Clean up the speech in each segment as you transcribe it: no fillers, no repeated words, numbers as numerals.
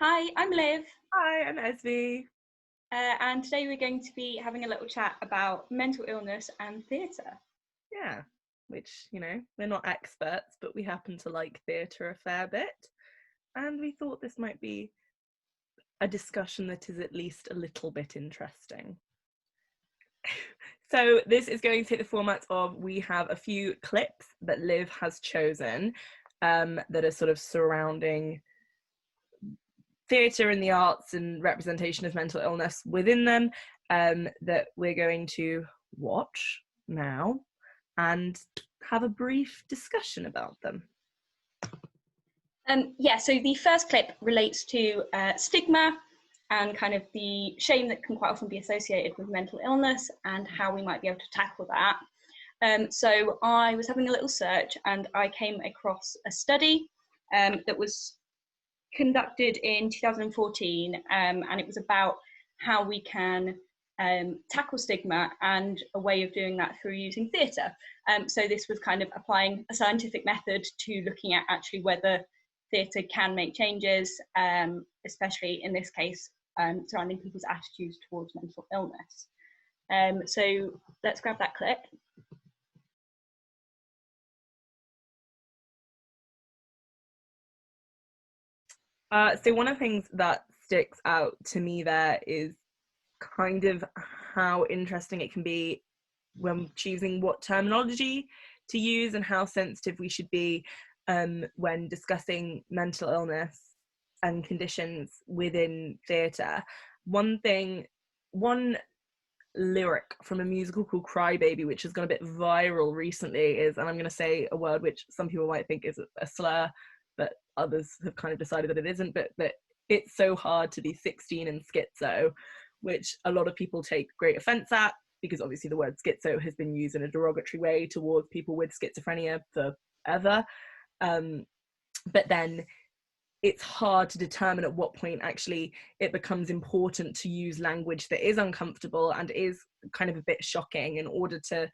Hi, I'm Liv, Hi, I'm Esme. and today we're going to be having a little chat about mental illness and theatre. Yeah, which, we're not experts, but we happen to like theatre a fair bit. And we thought this might be a discussion that is at least a little bit interesting. So this is going to take the format of, we have a few clips that Liv has chosen that are sort of surrounding theatre and the arts and representation of mental illness within them, that we're going to watch now and have a brief discussion about them. So the first clip relates to stigma and kind of the shame that can quite often be associated with mental illness and how we might be able to tackle that. So I was having a little search and I came across a study that was conducted in 2014, and it was about how we can tackle stigma, and a way of doing that through using theatre. So this was kind of applying a scientific method to looking at actually whether theatre can make changes, especially in this case surrounding people's attitudes towards mental illness. So let's grab that clip. So one of the things that sticks out to me there is kind of how interesting it can be when choosing what terminology to use and how sensitive we should be when discussing mental illness and conditions within theatre. One lyric from a musical called Cry Baby, which has gone a bit viral recently, is, and I'm going to say a word which some people might think is a slur, but others have kind of decided that it isn't, but that it's so hard to be 16 and schizo, which a lot of people take great offense at, because obviously the word schizo has been used in a derogatory way towards people with schizophrenia forever. But then it's hard to determine at what point actually it becomes important to use language that is uncomfortable and is kind of a bit shocking in order to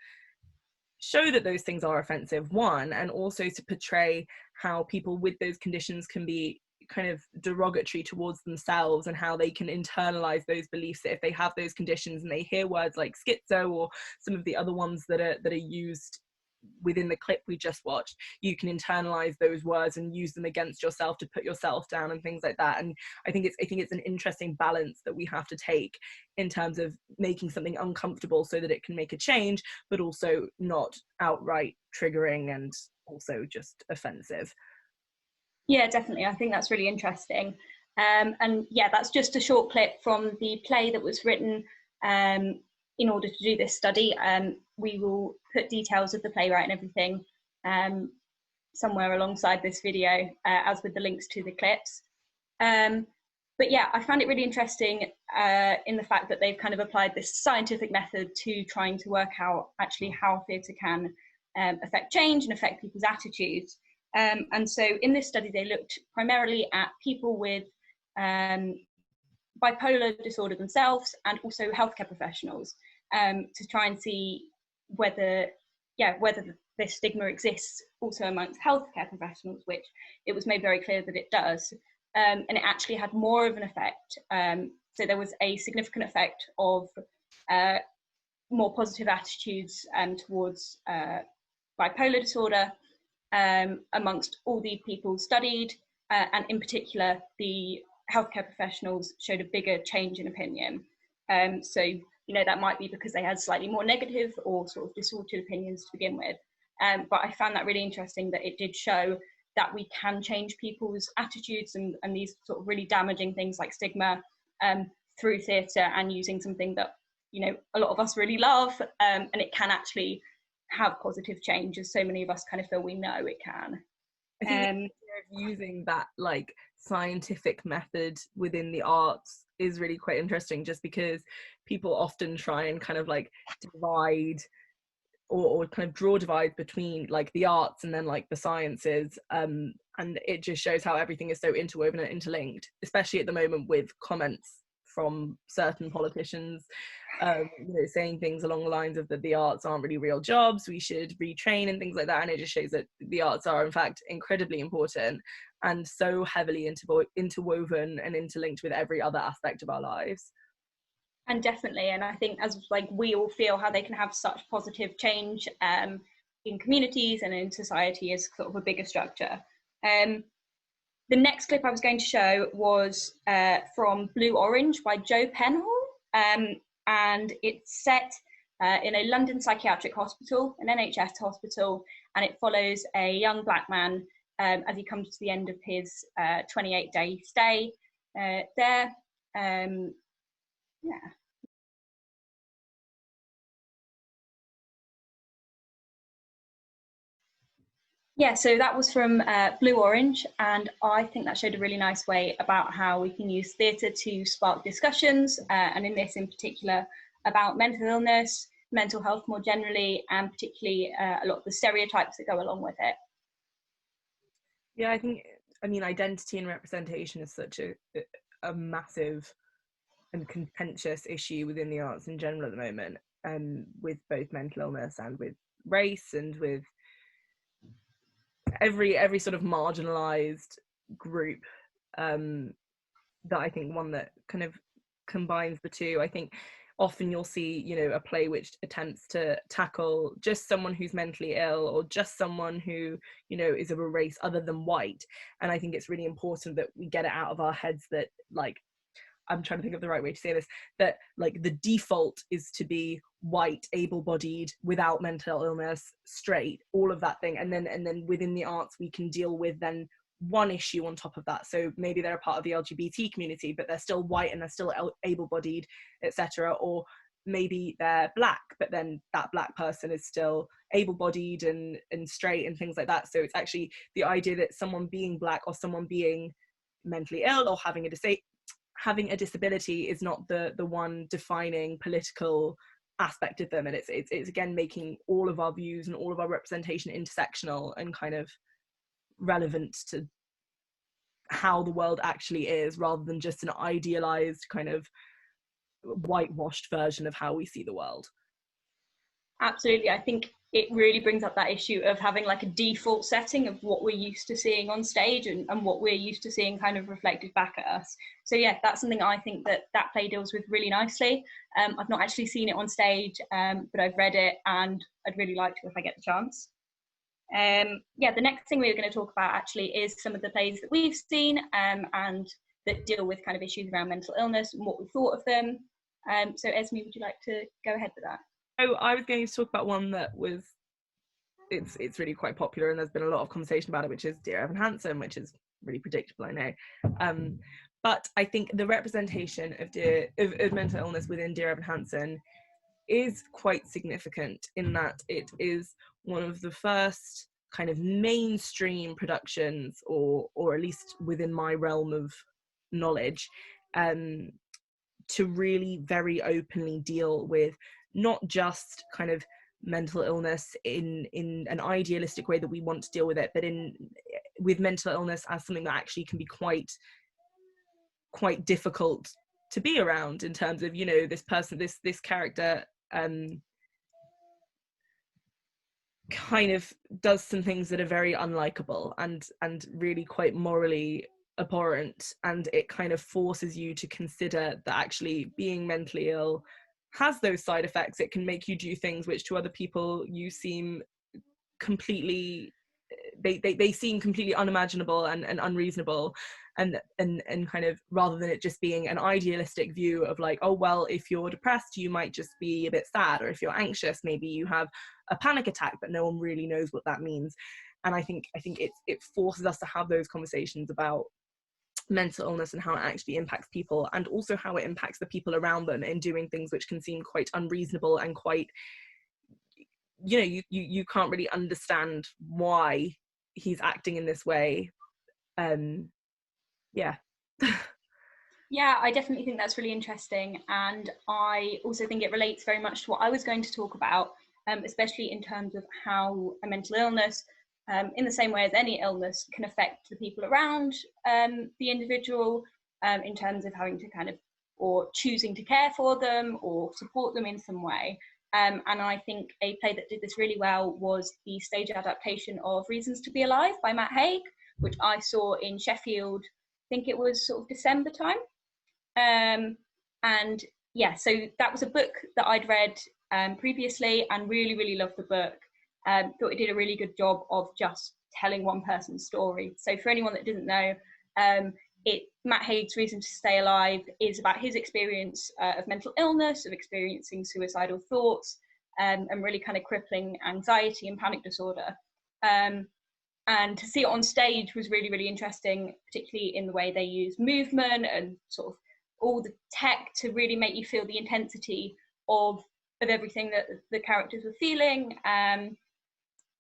show that those things are offensive, one, and also to portray how people with those conditions can be kind of derogatory towards themselves, and how they can internalize those beliefs that if they have those conditions and they hear words like schizo or some of the other ones that are used within the clip we just watched, you can internalize those words and use them against yourself to put yourself down and things like that. And I think it's an interesting balance that we have to take in terms of making something uncomfortable so that it can make a change, but also not outright triggering and also just offensive. Yeah, definitely. I think that's really interesting. And yeah, that's just a short clip from the play that was written in order to do this study. We will put details of the playwright and everything somewhere alongside this video, as with the links to the clips. But yeah, I found it really interesting in the fact that they've kind of applied this scientific method to trying to work out actually how theatre can affect change and affect people's attitudes. And so in this study, they looked primarily at people with bipolar disorder themselves, and also healthcare professionals, to try and see whether this stigma exists also amongst healthcare professionals, which it was made very clear that it does. And it actually had more of an effect. So there was a significant effect of more positive attitudes towards bipolar disorder amongst all the people studied, and in particular, the healthcare professionals showed a bigger change in opinion. So, that might be because they had slightly more negative or sort of distorted opinions to begin with. But I found that really interesting, that it did show that we can change people's attitudes and these sort of really damaging things like stigma through theatre, and using something that, a lot of us really love, and it can actually have positive change, as so many of us kind of feel we know it can. I think the idea of using that like scientific method within the arts is really quite interesting, just because people often try and kind of like divide or kind of draw divides between like the arts and then like the sciences, and it just shows how everything is so interwoven and interlinked, especially at the moment with comments from certain politicians, saying things along the lines of that the arts aren't really real jobs, we should retrain and things like that. And it just shows that the arts are in fact incredibly important, and so heavily interwoven and interlinked with every other aspect of our lives. And definitely, and I think as like we all feel how they can have such positive change in communities and in society as sort of a bigger structure. The next clip I was going to show was from Blue Orange by Joe Penhall, and it's set in a London psychiatric hospital, an NHS hospital, and it follows a young black man as he comes to the end of his 28-day stay there. Yeah. Yeah, so that was from Blue Orange, and I think that showed a really nice way about how we can use theatre to spark discussions, and in this in particular, about mental illness, mental health more generally, and particularly a lot of the stereotypes that go along with it. Yeah, I mean, identity and representation is such a massive and contentious issue within the arts in general at the moment, with both mental illness and with race and with every sort of marginalized group, that I think one that kind of combines the two. I think often you'll see, you know, a play which attempts to tackle just someone who's mentally ill or just someone who, you know, is of a race other than white. And I think it's really important that we get it out of our heads that, like, I'm trying to think of the right way to say this, that like the default is to be white, able-bodied, without mental illness, straight, all of that thing. And then within the arts, we can deal with then one issue on top of that. So maybe they're a part of the LGBT community, but they're still white and they're still able-bodied, etc. Or maybe they're black, but then that black person is still able-bodied and straight and things like that. So it's actually the idea that someone being black or someone being mentally ill or having a disability is not the one defining political aspect of them. And it's again making all of our views and all of our representation intersectional and kind of relevant to how the world actually is, rather than just an idealized kind of whitewashed version of how we see the world. Absolutely. I think it really brings up that issue of having like a default setting of what we're used to seeing on stage and what we're used to seeing kind of reflected back at us. So yeah, that's something I think that play deals with really nicely. I've not actually seen it on stage, but I've read it and I'd really like to if I get the chance. Yeah, the next thing we're going to talk about actually is some of the plays that we've seen and that deal with kind of issues around mental illness and what we thought of them. So Esme, would you like to go ahead with that? So I was going to talk about one that was, it's really quite popular and there's been a lot of conversation about it, which is Dear Evan Hansen, which is really predictable, I know. But I think the representation of mental illness within Dear Evan Hansen is quite significant in that it is one of the first kind of mainstream productions, or at least within my realm of knowledge, to really very openly deal with not just kind of mental illness in an idealistic way that we want to deal with it, but with mental illness as something that actually can be quite difficult to be around, in terms of, you know, this person, this character kind of does some things that are very unlikable and really quite morally abhorrent, and it kind of forces you to consider that actually being mentally ill has those side effects. It can make you do things which to other people you seem completely, they seem completely unimaginable and unreasonable, and kind of, rather than it just being an idealistic view of like, oh well, if you're depressed you might just be a bit sad, or if you're anxious maybe you have a panic attack, but no one really knows what that means. And I think it forces us to have those conversations about mental illness and how it actually impacts people, and also how it impacts the people around them in doing things which can seem quite unreasonable and quite, you know, you can't really understand why he's acting in this way. Yeah. Yeah, I definitely think that's really interesting, and I also think it relates very much to what I was going to talk about, especially in terms of how a mental illness, in the same way as any illness, can affect the people around the individual, in terms of having to kind of, or choosing to care for them or support them in some way. And I think a play that did this really well was the stage adaptation of Reasons to Be Alive by Matt Haig, which I saw in Sheffield. I think it was sort of December time. And yeah, so that was a book that I'd read previously and really, really loved the book. Thought it did a really good job of just telling one person's story. So for anyone that didn't know, Matt Haig's Reason to Stay Alive is about his experience of mental illness, of experiencing suicidal thoughts, and really kind of crippling anxiety and panic disorder. And to see it on stage was really, really interesting, particularly in the way they use movement and sort of all the tech to really make you feel the intensity of everything that the characters were feeling.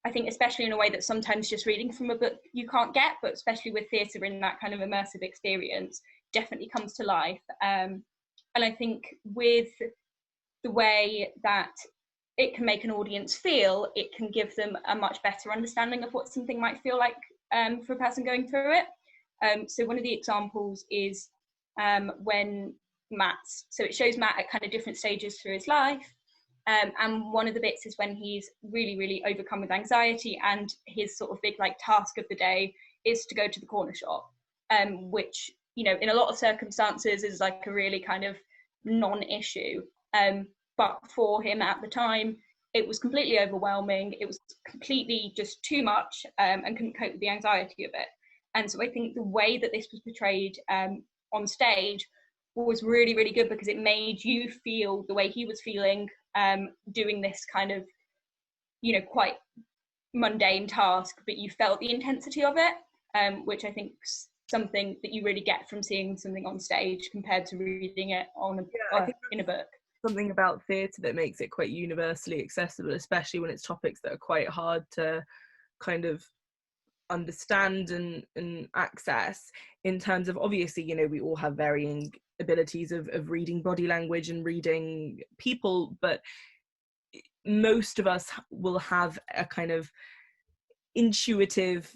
I think especially in a way that sometimes just reading from a book you can't get, but especially with theatre in that kind of immersive experience, definitely comes to life. And I think with the way that it can make an audience feel, it can give them a much better understanding of what something might feel like for a person going through it. So one of the examples is when so it shows Matt at kind of different stages through his life. And one of the bits is when he's really, really overcome with anxiety, and his sort of big like task of the day is to go to the corner shop, which, you know, in a lot of circumstances is like a really kind of non-issue. But for him at the time, it was completely overwhelming. It was completely just too much, and couldn't cope with the anxiety of it. And so I think the way that this was portrayed on stage was really, really good, because it made you feel the way he was feeling, doing this kind of, you know, quite mundane task, but you felt the intensity of it, which I think is something that you really get from seeing something on stage compared to reading it in a book. Something about theatre that makes it quite universally accessible, especially when it's topics that are quite hard to kind of understand and access, in terms of, obviously, you know, we all have varying abilities of reading body language and reading people, but most of us will have a kind of intuitive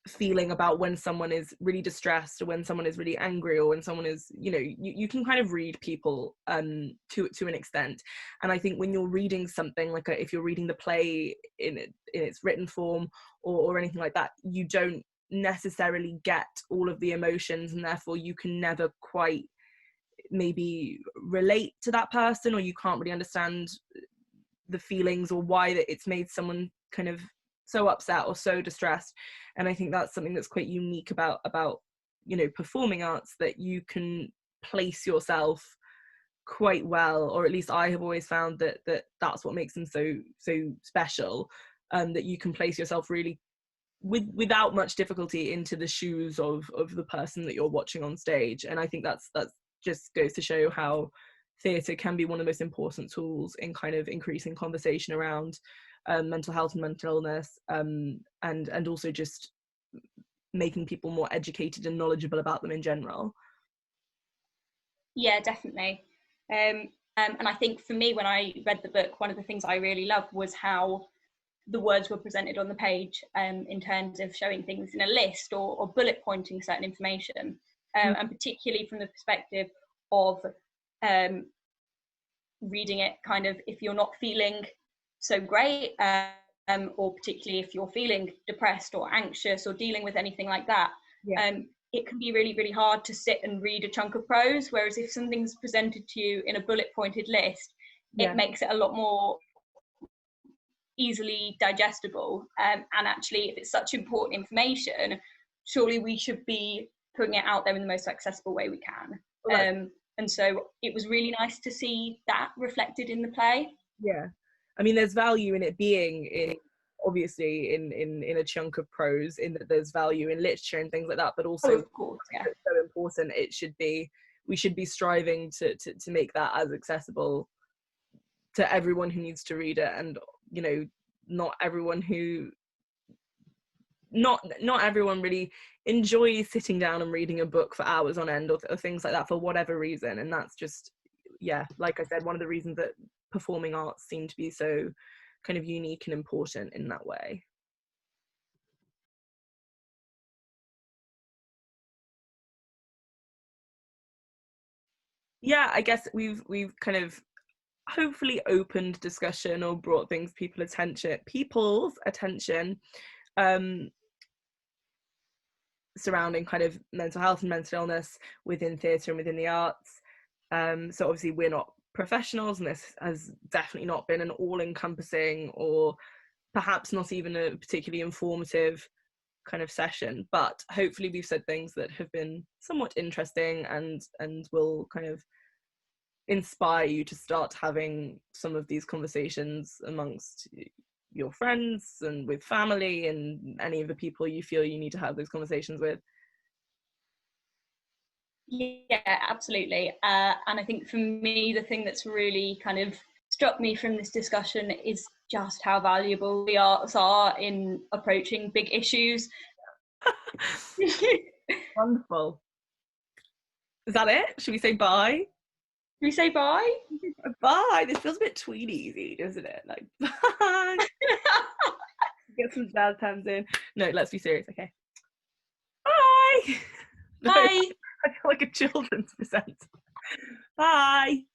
feeling about when someone is really distressed, or when someone is really angry, or when someone is, you know, you can kind of read people to an extent. And I think when you're reading something like if you're reading the play in its written form, or anything like that, you don't necessarily get all of the emotions, and therefore you can never quite maybe relate to that person, or you can't really understand the feelings or why that it's made someone kind of so upset or so distressed. And I think that's something that's quite unique about you know, performing arts, that you can place yourself quite well, or at least I have always found that that's what makes them so special, that you can place yourself really without much difficulty into the shoes of the person that you're watching on stage. And I think that's just goes to show how theatre can be one of the most important tools in kind of increasing conversation around mental health and mental illness, and also just making people more educated and knowledgeable about them in general. Yeah, definitely. And I think for me, when I read the book, one of the things I really loved was how the words were presented on the page, in terms of showing things in a list, or bullet pointing certain information, and particularly from the perspective of reading it kind of if you're not feeling so great, or particularly if you're feeling depressed or anxious or dealing with anything like that. It can be really, really hard to sit and read a chunk of prose, whereas if something's presented to you in a bullet pointed list, it makes it a lot more easily digestible. And actually, if it's such important information, surely we should be putting it out there in the most accessible way we can. And so it was really nice to see that reflected in the play. Yeah, I mean, there's value in it being obviously in a chunk of prose, in that there's value in literature and things like that, but also, of course, it's so important, we should be striving to make that as accessible to everyone who needs to read it. And, you know, not everyone really enjoys sitting down and reading a book for hours on end, or things like that, for whatever reason. And that's just, like I said, one of the reasons that performing arts seem to be so kind of unique and important in that way. Yeah, I guess we've kind of hopefully opened discussion, or brought people's attention surrounding kind of mental health and mental illness within theatre and within the arts. So obviously we're not professionals, and this has definitely not been an all-encompassing or perhaps not even a particularly informative kind of session, but hopefully we've said things that have been somewhat interesting and will kind of inspire you to start having some of these conversations amongst your friends and with family and any of the people you feel you need to have those conversations with. Yeah, absolutely. And I think for me, the thing that's really kind of struck me from this discussion is just how valuable the arts are in approaching big issues. Wonderful. Is that it? Should we say bye? Should we say bye? Bye. This feels a bit Tweedy-y, doesn't it? Like, bye. Get some jazz hands in. No, let's be serious, okay? Bye. Bye. I feel like a children's present. Bye.